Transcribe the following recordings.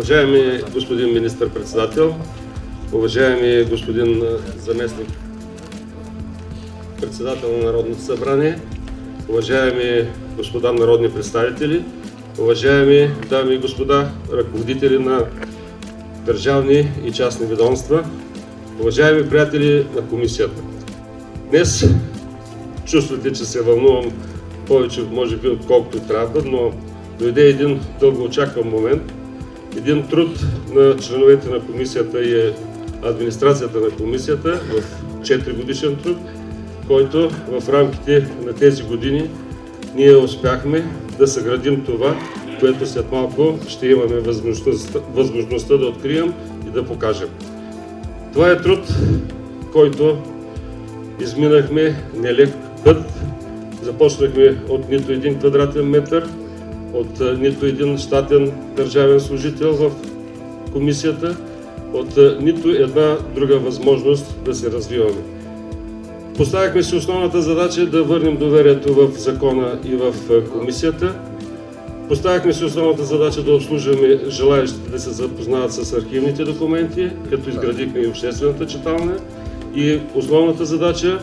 Уважаеми господин министър-председател, уважаеми господин заместник председател на Народното събрание, уважаеми господа народни представители, уважаеми дами и господа ръководители на държавни и частни ведомства, уважаеми приятели на комисията. Днес чувствате, че се вълнувам повече, може би, отколкото трябва, но дойде един дългоочакван момент, един труд на членовете на комисията и администрацията на комисията в 4 годишен труд, който в рамките на тези години ние успяхме да съградим това, което след малко ще имаме възможността да открием и да покажем. Това е труд, който изминахме нелек път. Започнахме от нито един квадратен метър, от нито един щатен държавен служител в комисията, от нито една друга възможност да се развиваме. Поставихме си основната задача да върнем доверието в закона и в комисията. Поставихме си основната задача да обслужваме желаещите да се запознават с архивните документи, като изградихме и обществената читалня, и основната задача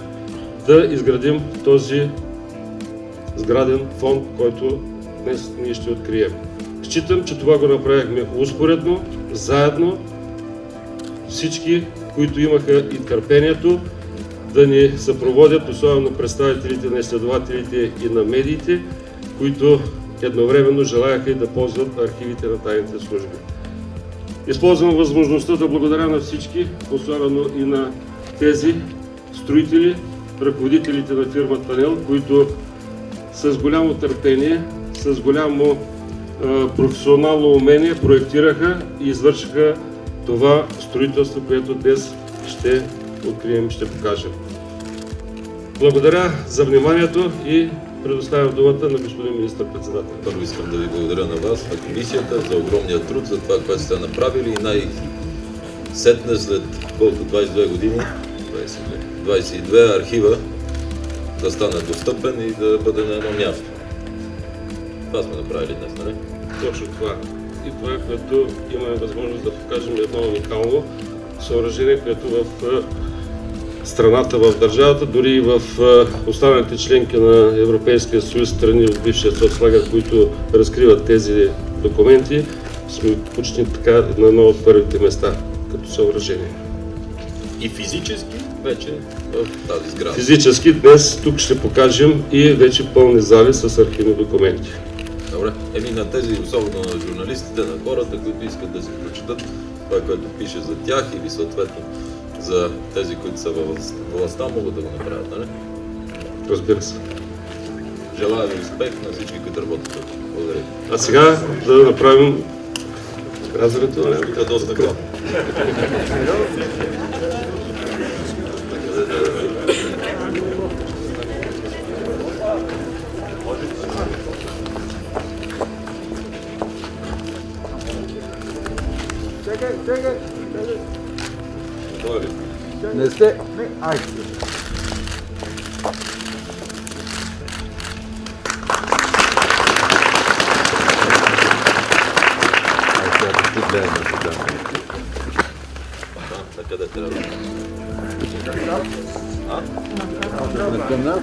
да изградим този сграден фонд, който днес ние ще открием. Считам, че това го направихме успоредно, заедно, всички, които имаха и търпението да ни съпроводят, особено представителите на изследователите и на медиите, които едновременно желаяха и да ползват архивите на тайните служби. Използвам възможността да благодаря на всички, особено и на тези строители, ръководителите на фирма Танел, които с голямо търпение, с голямо професионално умение проектираха и извършиха това строителство, което днес ще открием и ще покажем. Благодаря за вниманието и предоставям думата на господин министър-председател. Първо искам да ви благодаря на вас, на комисията, за огромния труд, за това, което сте направили и най-сетне след колко 22 години, 22 архива да стане достъпен и да бъде на едно място. Това сме направили днес, нали? Точно това. И това е, което имаме възможност да покажем едно уникално съоръжение, което в страната, в държавата, дори и в останалите членки на Европейския съюз, страни от бившия соцлагер, които разкриват тези документи, сме почти така на едно от първите места като съоръжение. И физически вече в тази сграда. Физически днес тук ще покажем и вече пълни зали с архивни документи. Добре. На тези, особено на журналистите, на хората, които искат да се прочитат това, което пише за тях, или съответно за тези, които са във властта, могат да го направят, нали? Разбира се. Желая ви успех на всички, които работят тук. Благодаря. А сега да направим разрето на времето. Доста главно. Чакай. Не сте. Айде. Къде трябва? Към нас?